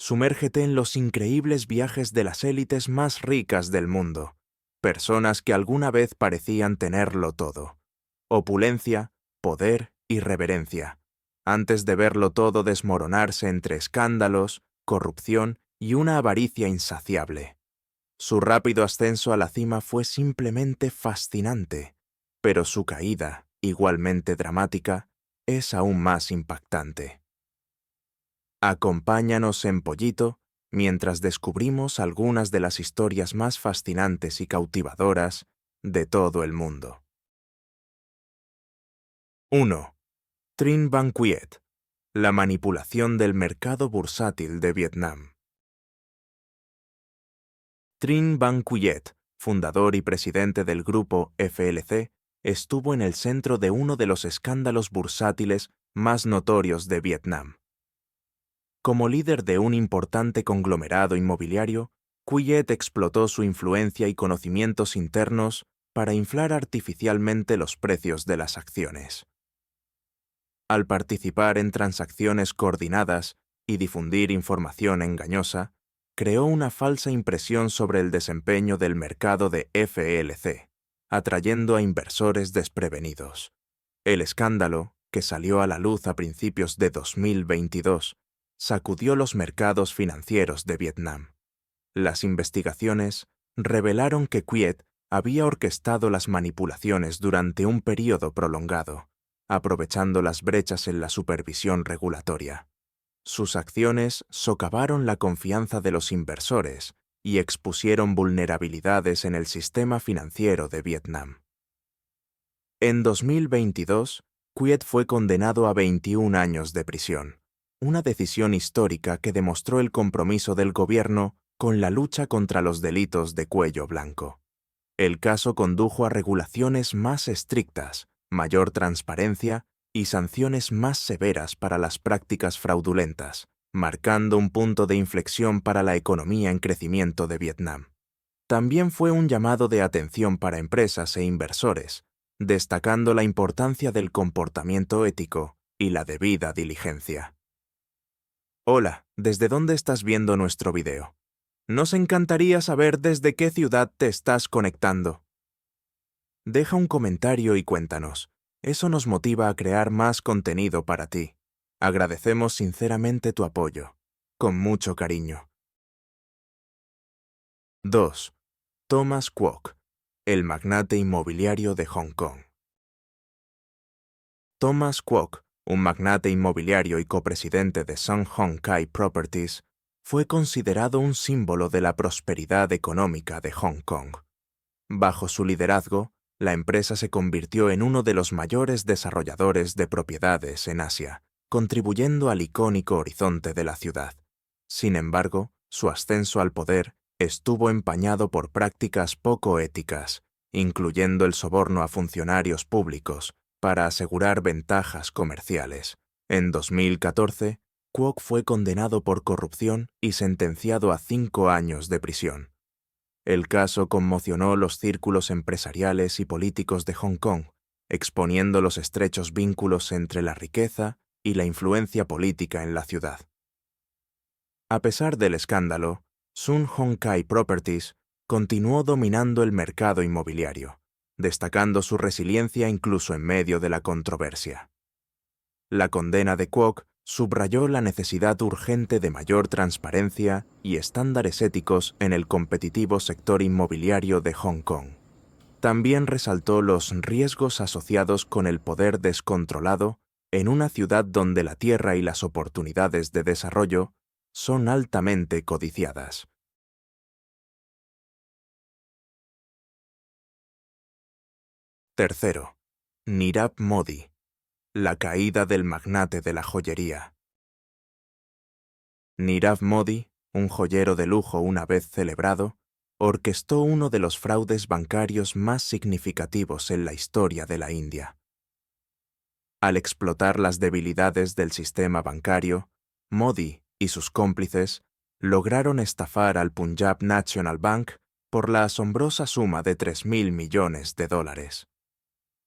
Sumérgete en los increíbles viajes de las élites más ricas del mundo, personas que alguna vez parecían tenerlo todo: opulencia, poder y reverencia, antes de verlo todo desmoronarse entre escándalos, corrupción y una avaricia insaciable. Su rápido ascenso a la cima fue simplemente fascinante, pero su caída, igualmente dramática, es aún más impactante. Acompáñanos en Pollito mientras descubrimos algunas de las historias más fascinantes y cautivadoras de todo el mundo. 1. Trinh Van Quyet, la manipulación del mercado bursátil de Vietnam. Trinh Van Quyet, fundador y presidente del grupo FLC, estuvo en el centro de uno de los escándalos bursátiles más notorios de Vietnam. Como líder de un importante conglomerado inmobiliario, Quyet explotó su influencia y conocimientos internos para inflar artificialmente los precios de las acciones. Al participar en transacciones coordinadas y difundir información engañosa, creó una falsa impresión sobre el desempeño del mercado de FLC, atrayendo a inversores desprevenidos. El escándalo, que salió a la luz a principios de 2022, sacudió los mercados financieros de Vietnam. Las investigaciones revelaron que Quyet había orquestado las manipulaciones durante un período prolongado, aprovechando las brechas en la supervisión regulatoria. Sus acciones socavaron la confianza de los inversores y expusieron vulnerabilidades en el sistema financiero de Vietnam. En 2022, Quyet fue condenado a 21 años de prisión, una decisión histórica que demostró el compromiso del gobierno con la lucha contra los delitos de cuello blanco. El caso condujo a regulaciones más estrictas, mayor transparencia y sanciones más severas para las prácticas fraudulentas, marcando un punto de inflexión para la economía en crecimiento de Vietnam. También fue un llamado de atención para empresas e inversores, destacando la importancia del comportamiento ético y la debida diligencia. Hola, ¿desde dónde estás viendo nuestro video? Nos encantaría saber desde qué ciudad te estás conectando. Deja un comentario y cuéntanos. Eso nos motiva a crear más contenido para ti. Agradecemos sinceramente tu apoyo. Con mucho cariño. 2. Thomas Kwok, el magnate inmobiliario de Hong Kong. Thomas Kwok, un magnate inmobiliario y copresidente de Sun Hung Kai Properties, fue considerado un símbolo de la prosperidad económica de Hong Kong. Bajo su liderazgo, la empresa se convirtió en uno de los mayores desarrolladores de propiedades en Asia, contribuyendo al icónico horizonte de la ciudad. Sin embargo, su ascenso al poder estuvo empañado por prácticas poco éticas, incluyendo el soborno a funcionarios públicos para asegurar ventajas comerciales. En 2014, Kwok fue condenado por corrupción y sentenciado a 5 años de prisión. El caso conmocionó los círculos empresariales y políticos de Hong Kong, exponiendo los estrechos vínculos entre la riqueza y la influencia política en la ciudad. A pesar del escándalo, Sun Hung Kai Properties continuó dominando el mercado inmobiliario, destacando su resiliencia incluso en medio de la controversia. La condena de Kwok subrayó la necesidad urgente de mayor transparencia y estándares éticos en el competitivo sector inmobiliario de Hong Kong. También resaltó los riesgos asociados con el poder descontrolado en una ciudad donde la tierra y las oportunidades de desarrollo son altamente codiciadas. Tercero, Nirav Modi, la caída del magnate de la joyería. Nirav Modi, un joyero de lujo una vez celebrado, orquestó uno de los fraudes bancarios más significativos en la historia de la India. Al explotar las debilidades del sistema bancario, Modi y sus cómplices lograron estafar al Punjab National Bank por la asombrosa suma de $3.000 millones.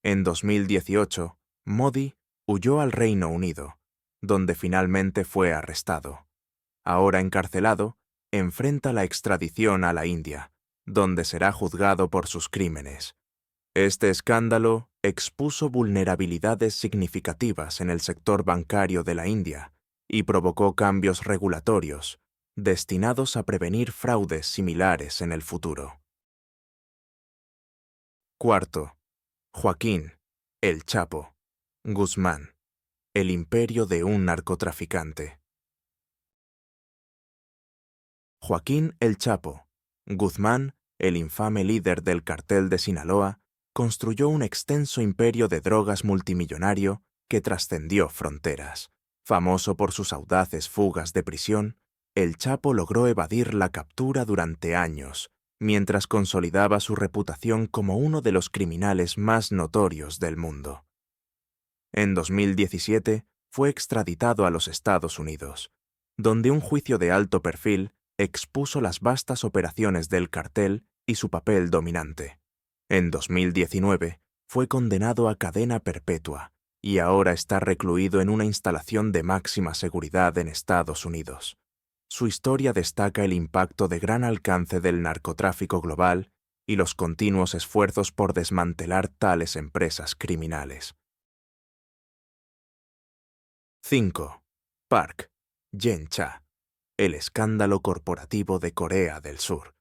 En 2018, Modi huyó al Reino Unido, donde finalmente fue arrestado. ahora encarcelado, enfrenta la extradición a la India, donde será juzgado por sus crímenes. Este escándalo expuso vulnerabilidades significativas en el sector bancario de la India y provocó cambios regulatorios destinados a prevenir fraudes similares en el futuro. Cuarto, Joaquín, el Chapo, Guzmán, el imperio de un narcotraficante. Joaquín el Chapo Guzmán, el infame líder del cartel de Sinaloa, construyó un extenso imperio de drogas multimillonario que trascendió fronteras. Famoso por sus audaces fugas de prisión, el Chapo logró evadir la captura durante años, mientras consolidaba su reputación como uno de los criminales más notorios del mundo. En 2017 fue extraditado a los Estados Unidos, donde un juicio de alto perfil expuso las vastas operaciones del cartel y su papel dominante. En 2019 fue condenado a cadena perpetua y ahora está recluido en una instalación de máxima seguridad en Estados Unidos. Su historia destaca el impacto de gran alcance del narcotráfico global y los continuos esfuerzos por desmantelar tales empresas criminales. 5. Park Geun-hye, el escándalo corporativo de Corea del Sur.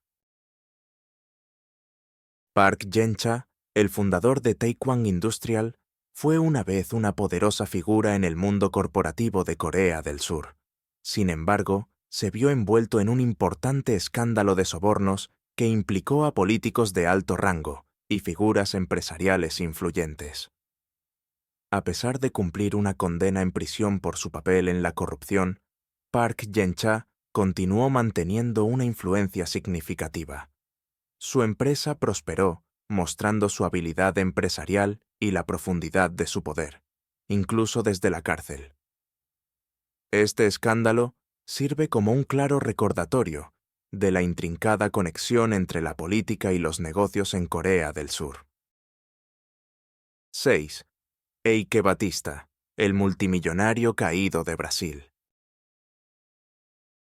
Park Geun-hye, el fundador de Taekwang Industrial, fue una vez una poderosa figura en el mundo corporativo de Corea del Sur. Sin embargo, se vio envuelto en un importante escándalo de sobornos que implicó a políticos de alto rango y figuras empresariales influyentes. A pesar de cumplir una condena en prisión por su papel en la corrupción, Park Geun-hye continuó manteniendo una influencia significativa. Su empresa prosperó, mostrando su habilidad empresarial y la profundidad de su poder, incluso desde la cárcel. Este escándalo sirve como un claro recordatorio de la intrincada conexión entre la política y los negocios en Corea del Sur. 6. Eike Batista, el multimillonario caído de Brasil.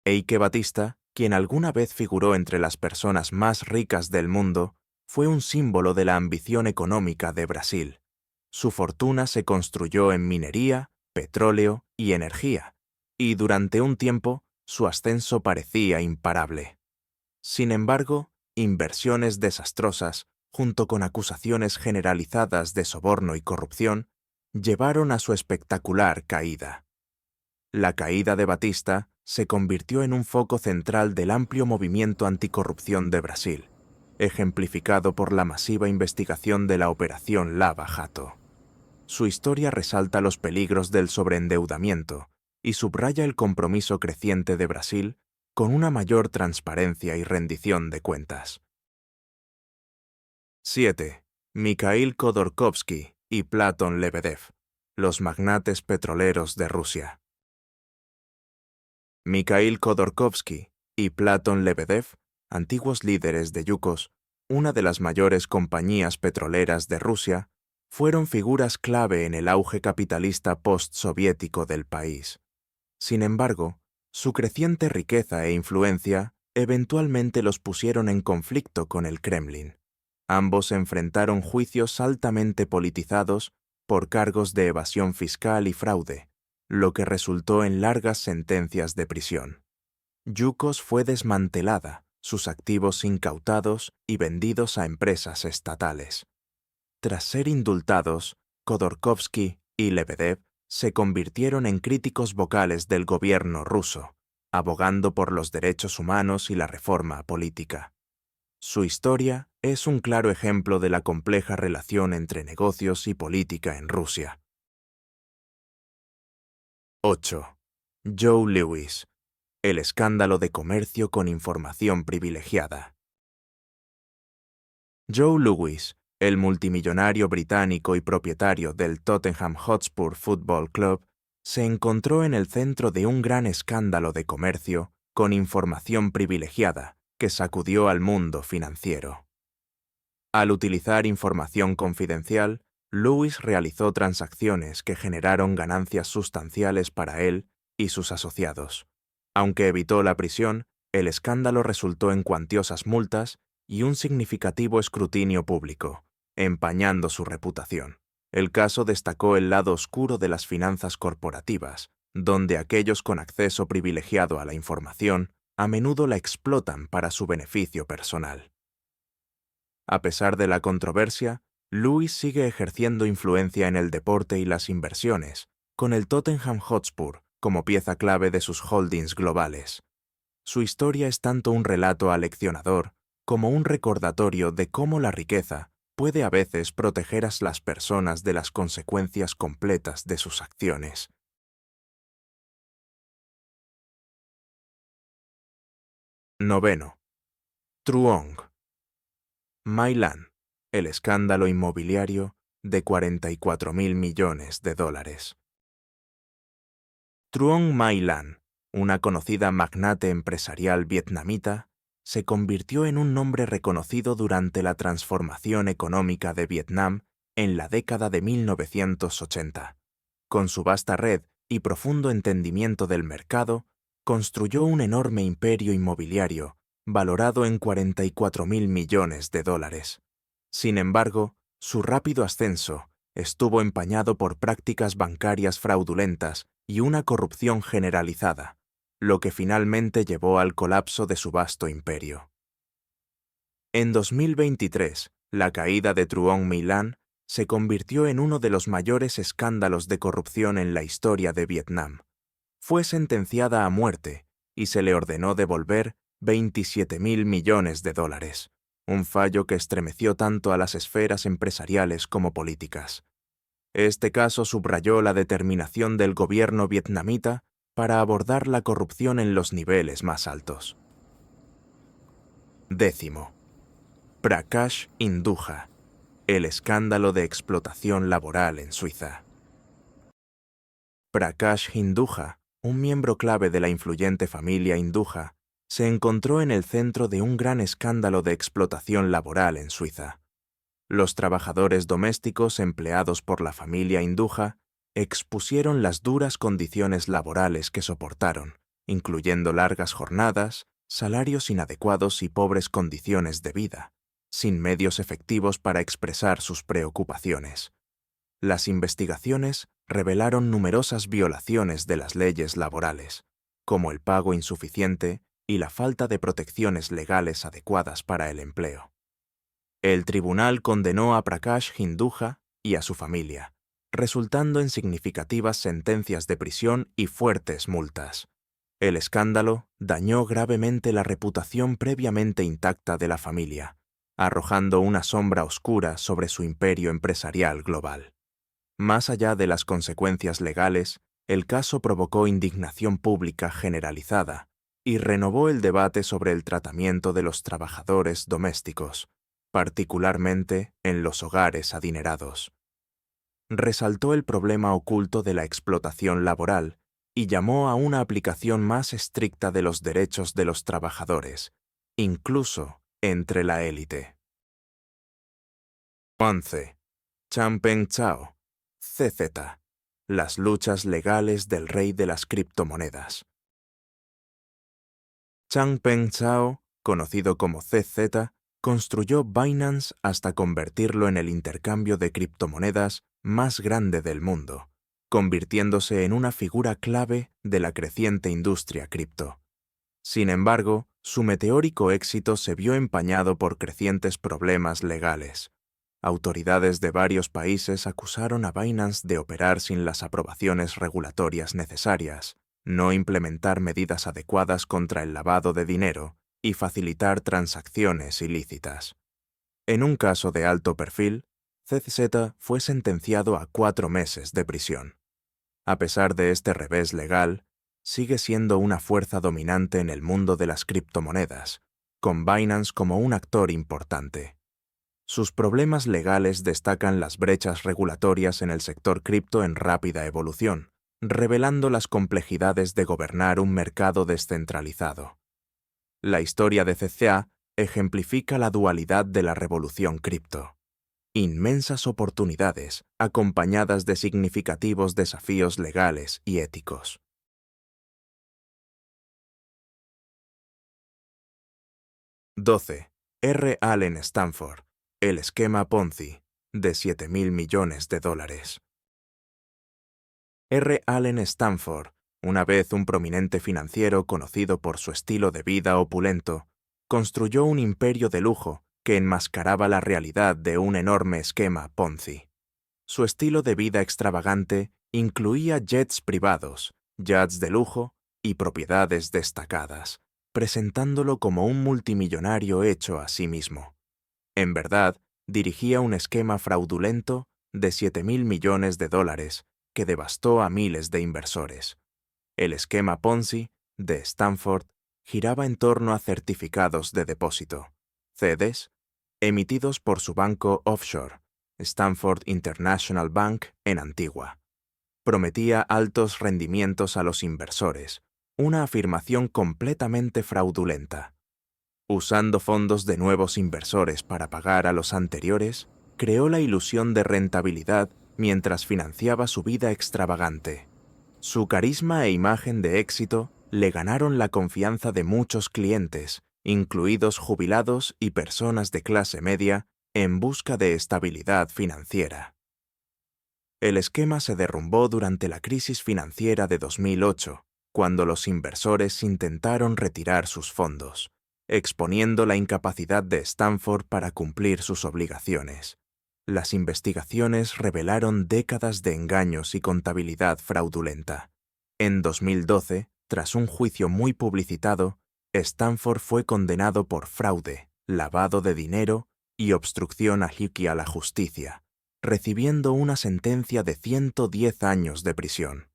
Eike Batista, quien alguna vez figuró entre las personas más ricas del mundo, fue un símbolo de la ambición económica de Brasil. Su fortuna se construyó en minería, petróleo y energía, y durante un tiempo su ascenso parecía imparable. Sin embargo, inversiones desastrosas, junto con acusaciones generalizadas de soborno y corrupción, llevaron a su espectacular caída. La caída de Batista se convirtió en un foco central del amplio movimiento anticorrupción de Brasil, ejemplificado por la masiva investigación de la Operación Lava Jato. Su historia resalta los peligros del sobreendeudamiento y subraya el compromiso creciente de Brasil con una mayor transparencia y rendición de cuentas. 7. Mikhail Khodorkovsky y Platon Lebedev, los magnates petroleros de Rusia. Mikhail Khodorkovsky y Platon Lebedev, antiguos líderes de Yukos, una de las mayores compañías petroleras de Rusia, fueron figuras clave en el auge capitalista postsoviético del país. Sin embargo, su creciente riqueza e influencia eventualmente los pusieron en conflicto con el Kremlin. Ambos enfrentaron juicios altamente politizados por cargos de evasión fiscal y fraude, lo que resultó en largas sentencias de prisión. Yukos fue desmantelada, sus activos incautados y vendidos a empresas estatales. Tras ser indultados, Khodorkovsky y Lebedev se convirtieron en críticos vocales del gobierno ruso, abogando por los derechos humanos y la reforma política. Su historia es un claro ejemplo de la compleja relación entre negocios y política en Rusia. 8. Joe Lewis, el escándalo de comercio con información privilegiada. Joe Lewis, el multimillonario británico y propietario del Tottenham Hotspur Football Club, se encontró en el centro de un gran escándalo de comercio con información privilegiada que sacudió al mundo financiero. Al utilizar información confidencial, Lewis realizó transacciones que generaron ganancias sustanciales para él y sus asociados. Aunque evitó la prisión, el escándalo resultó en cuantiosas multas y un significativo escrutinio público, empañando su reputación. El caso destacó el lado oscuro de las finanzas corporativas, donde aquellos con acceso privilegiado a la información a menudo la explotan para su beneficio personal. A pesar de la controversia, Lewis sigue ejerciendo influencia en el deporte y las inversiones, con el Tottenham Hotspur como pieza clave de sus holdings globales. Su historia es tanto un relato aleccionador como un recordatorio de cómo la riqueza puede a veces proteger a las personas de las consecuencias completas de sus acciones. Noveno. Truong. Mylan, el escándalo inmobiliario de 44.000 millones de dólares. Truong My Lan, una conocida magnate empresarial vietnamita, se convirtió en un nombre reconocido durante la transformación económica de Vietnam en la década de 1980. Con su vasta red y profundo entendimiento del mercado, construyó un enorme imperio inmobiliario valorado en 44.000 millones de dólares. Sin embargo, su rápido ascenso estuvo empañado por prácticas bancarias fraudulentas y una corrupción generalizada, lo que finalmente llevó al colapso de su vasto imperio. En 2023, la caída de Truong My Lan se convirtió en uno de los mayores escándalos de corrupción en la historia de Vietnam. Fue sentenciada a muerte y se le ordenó devolver 27.000 millones de dólares, un fallo que estremeció tanto a las esferas empresariales como políticas. Este caso subrayó la determinación del gobierno vietnamita para abordar la corrupción en los niveles más altos. Décimo. Prakash Hinduja, el escándalo de explotación laboral en Suiza. Prakash Hinduja, un miembro clave de la influyente familia Hinduja, se encontró en el centro de un gran escándalo de explotación laboral en Suiza. Los trabajadores domésticos empleados por la familia Hinduja expusieron las duras condiciones laborales que soportaron, incluyendo largas jornadas, salarios inadecuados y pobres condiciones de vida, sin medios efectivos para expresar sus preocupaciones. Las investigaciones revelaron numerosas violaciones de las leyes laborales, como el pago insuficiente y la falta de protecciones legales adecuadas para el empleo. El tribunal condenó a Prakash Hinduja y a su familia, resultando en significativas sentencias de prisión y fuertes multas. El escándalo dañó gravemente la reputación previamente intacta de la familia, arrojando una sombra oscura sobre su imperio empresarial global. Más allá de las consecuencias legales, el caso provocó indignación pública generalizada y renovó el debate sobre el tratamiento de los trabajadores domésticos, particularmente en los hogares adinerados. Resaltó el problema oculto de la explotación laboral y llamó a una aplicación más estricta de los derechos de los trabajadores, incluso entre la élite. 11. Changpeng Zhao, CZ. Las luchas legales del rey de las criptomonedas. Changpeng Zhao, conocido como CZ, construyó Binance hasta convertirlo en el intercambio de criptomonedas más grande del mundo, convirtiéndose en una figura clave de la creciente industria cripto. Sin embargo, su meteórico éxito se vio empañado por crecientes problemas legales. Autoridades de varios países acusaron a Binance de operar sin las aprobaciones regulatorias necesarias, no implementar medidas adecuadas contra el lavado de dinero y facilitar transacciones ilícitas. En un caso de alto perfil, CZ fue sentenciado a 4 meses de prisión. A pesar de este revés legal, sigue siendo una fuerza dominante en el mundo de las criptomonedas, con Binance como un actor importante. Sus problemas legales destacan las brechas regulatorias en el sector cripto en rápida evolución, revelando las complejidades de gobernar un mercado descentralizado. La historia de CZ ejemplifica la dualidad de la revolución cripto. Inmensas oportunidades acompañadas de significativos desafíos legales y éticos. 12. R. Allen Stanford, el esquema Ponzi, de $7.000 millones. R. Allen Stanford, una vez un prominente financiero conocido por su estilo de vida opulento, construyó un imperio de lujo que enmascaraba la realidad de un enorme esquema Ponzi. Su estilo de vida extravagante incluía jets privados, yachts de lujo y propiedades destacadas, presentándolo como un multimillonario hecho a sí mismo. En verdad, dirigía un esquema fraudulento de $7.000 millones que devastó a miles de inversores. El esquema Ponzi de Stanford giraba en torno a certificados de depósito, CDs, emitidos por su banco offshore, Stanford International Bank, en Antigua. Prometía altos rendimientos a los inversores, una afirmación completamente fraudulenta. Usando fondos de nuevos inversores para pagar a los anteriores, creó la ilusión de rentabilidad mientras financiaba su vida extravagante. Su carisma e imagen de éxito le ganaron la confianza de muchos clientes, incluidos jubilados y personas de clase media, en busca de estabilidad financiera. El esquema se derrumbó durante la crisis financiera de 2008, cuando los inversores intentaron retirar sus fondos, exponiendo la incapacidad de Stanford para cumplir sus obligaciones. Las investigaciones revelaron décadas de engaños y contabilidad fraudulenta. En 2012, tras un juicio muy publicitado, Stanford fue condenado por fraude, lavado de dinero y obstrucción a la justicia, recibiendo una sentencia de 110 años de prisión.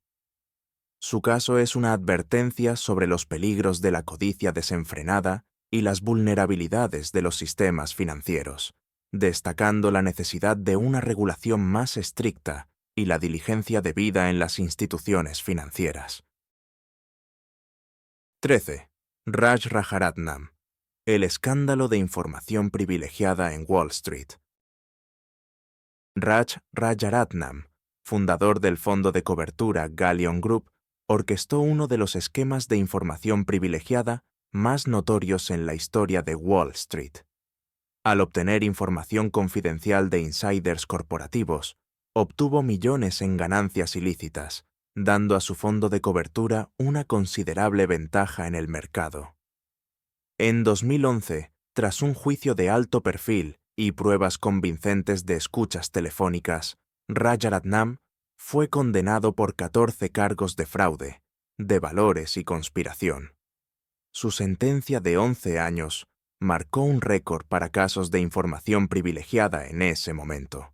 Su caso es una advertencia sobre los peligros de la codicia desenfrenada y las vulnerabilidades de los sistemas financieros, destacando la necesidad de una regulación más estricta y la diligencia debida en las instituciones financieras. 13. Raj Rajaratnam, el escándalo de información privilegiada en Wall Street. Raj Rajaratnam, fundador del fondo de cobertura Galleon Group, orquestó uno de los esquemas de información privilegiada más notorios en la historia de Wall Street. Al obtener información confidencial de insiders corporativos, obtuvo millones en ganancias ilícitas, dando a su fondo de cobertura una considerable ventaja en el mercado. En 2011, tras un juicio de alto perfil y pruebas convincentes de escuchas telefónicas, Rajaratnam fue condenado por 14 cargos de fraude, de valores y conspiración. Su sentencia de 11 años marcó un récord para casos de información privilegiada en ese momento.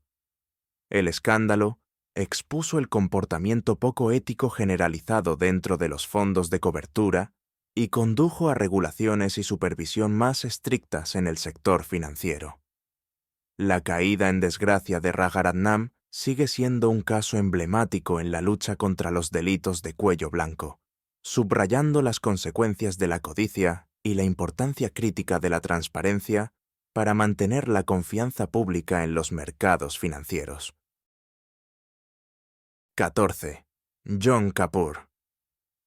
El escándalo expuso el comportamiento poco ético generalizado dentro de los fondos de cobertura y condujo a regulaciones y supervisión más estrictas en el sector financiero. La caída en desgracia de Rajaratnam sigue siendo un caso emblemático en la lucha contra los delitos de cuello blanco, subrayando las consecuencias de la codicia y la importancia crítica de la transparencia para mantener la confianza pública en los mercados financieros. 14. John Kapoor.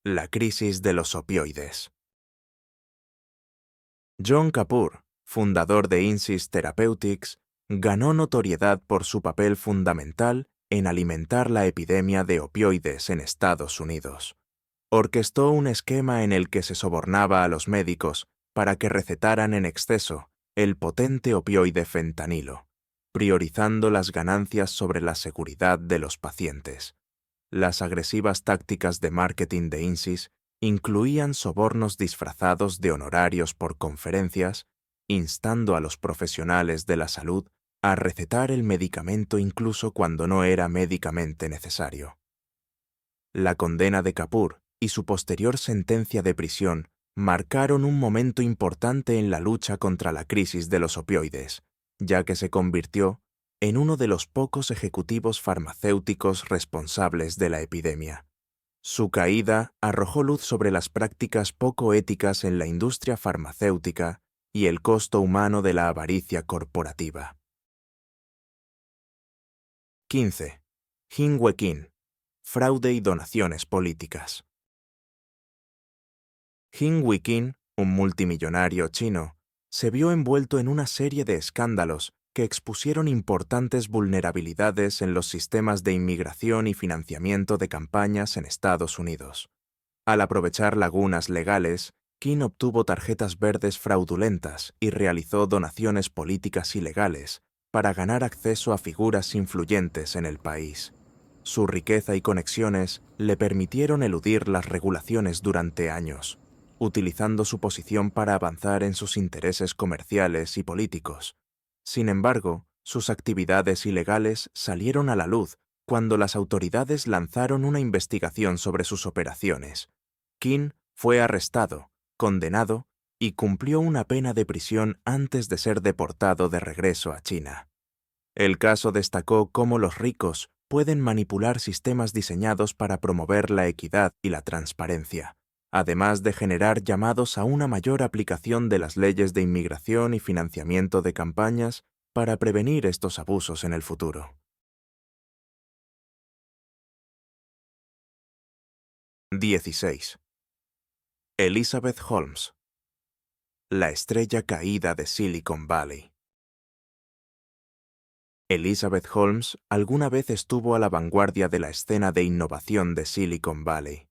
La crisis de los opioides. John Kapoor, fundador de Insys Therapeutics, ganó notoriedad por su papel fundamental en alimentar la epidemia de opioides en Estados Unidos. Orquestó un esquema en el que se sobornaba a los médicos para que recetaran en exceso el potente opioide fentanilo, priorizando las ganancias sobre la seguridad de los pacientes. Las agresivas tácticas de marketing de Insys incluían sobornos disfrazados de honorarios por conferencias, instando a los profesionales de la salud a recetar el medicamento incluso cuando no era médicamente necesario. La condena de Kapoor y su posterior sentencia de prisión marcaron un momento importante en la lucha contra la crisis de los opioides, ya que se convirtió en uno de los pocos ejecutivos farmacéuticos responsables de la epidemia. Su caída arrojó luz sobre las prácticas poco éticas en la industria farmacéutica y el costo humano de la avaricia corporativa. 15. Hin-Wei Qin. Fraude y donaciones políticas. Hin-Wei Qin, un multimillonario chino, se vio envuelto en una serie de escándalos que expusieron importantes vulnerabilidades en los sistemas de inmigración y financiamiento de campañas en Estados Unidos. Al aprovechar lagunas legales, King obtuvo tarjetas verdes fraudulentas y realizó donaciones políticas ilegales para ganar acceso a figuras influyentes en el país. Su riqueza y conexiones le permitieron eludir las regulaciones durante años, utilizando su posición para avanzar en sus intereses comerciales y políticos. Sin embargo, sus actividades ilegales salieron a la luz cuando las autoridades lanzaron una investigación sobre sus operaciones. King fue arrestado, condenado y cumplió una pena de prisión antes de ser deportado de regreso a China. El caso destacó cómo los ricos pueden manipular sistemas diseñados para promover la equidad y la transparencia, además de generar llamados a una mayor aplicación de las leyes de inmigración y financiamiento de campañas para prevenir estos abusos en el futuro. 16. Elizabeth Holmes, la estrella caída de Silicon Valley. Elizabeth Holmes alguna vez estuvo a la vanguardia de la escena de innovación de Silicon Valley.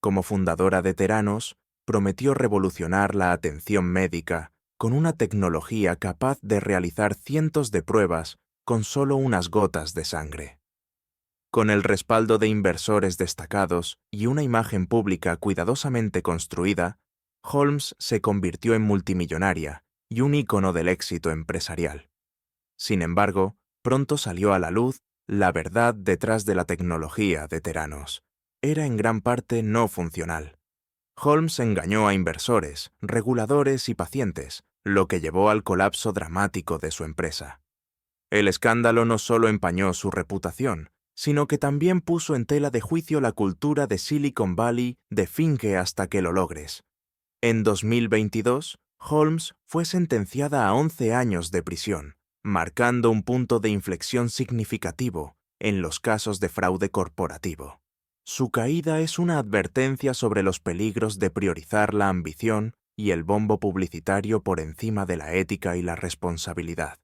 Como fundadora de Theranos, prometió revolucionar la atención médica con una tecnología capaz de realizar cientos de pruebas con solo unas gotas de sangre. Con el respaldo de inversores destacados y una imagen pública cuidadosamente construida, Holmes se convirtió en multimillonaria y un ícono del éxito empresarial. Sin embargo, pronto salió a la luz la verdad detrás de la tecnología de Theranos. Era en gran parte no funcional. Holmes engañó a inversores, reguladores y pacientes, lo que llevó al colapso dramático de su empresa. El escándalo no solo empañó su reputación, sino que también puso en tela de juicio la cultura de Silicon Valley de finge hasta que lo logres. En 2022, Holmes fue sentenciada a 11 años de prisión, marcando un punto de inflexión significativo en los casos de fraude corporativo. Su caída es una advertencia sobre los peligros de priorizar la ambición y el bombo publicitario por encima de la ética y la responsabilidad.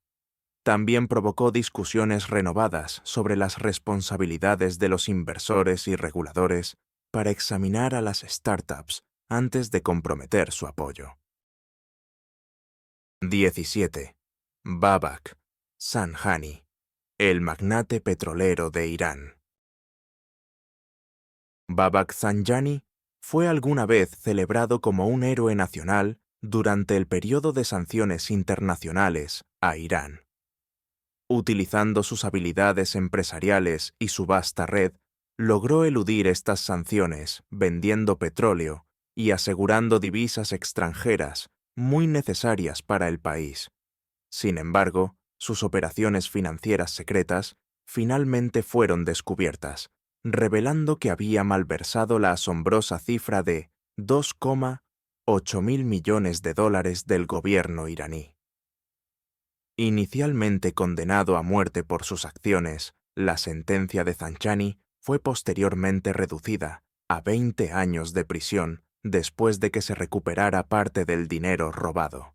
También provocó discusiones renovadas sobre las responsabilidades de los inversores y reguladores para examinar a las startups antes de comprometer su apoyo. 17. Babak Sanjani, el magnate petrolero de Irán. Babak Sanjani fue alguna vez celebrado como un héroe nacional durante el periodo de sanciones internacionales a Irán. Utilizando sus habilidades empresariales y su vasta red, logró eludir estas sanciones vendiendo petróleo y asegurando divisas extranjeras muy necesarias para el país. Sin embargo, sus operaciones financieras secretas finalmente fueron descubiertas, revelando que había malversado la asombrosa cifra de 2,8 mil millones de dólares del gobierno iraní. Inicialmente condenado a muerte por sus acciones, la sentencia de Sanjani fue posteriormente reducida a 20 años de prisión después de que se recuperara parte del dinero robado.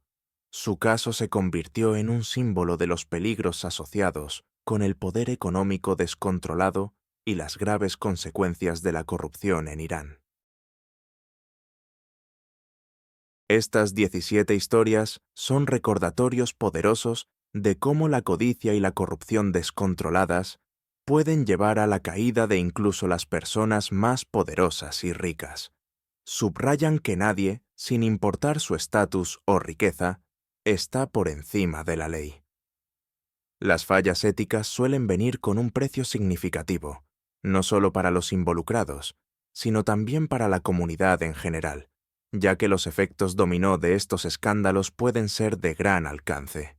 Su caso se convirtió en un símbolo de los peligros asociados con el poder económico descontrolado y las graves consecuencias de la corrupción en Irán. Estas 17 historias son recordatorios poderosos de cómo la codicia y la corrupción descontroladas pueden llevar a la caída de incluso las personas más poderosas y ricas. Subrayan que nadie, sin importar su estatus o riqueza, está por encima de la ley. Las fallas éticas suelen venir con un precio significativo, no solo para los involucrados, sino también para la comunidad en general, ya que los efectos dominó de estos escándalos pueden ser de gran alcance.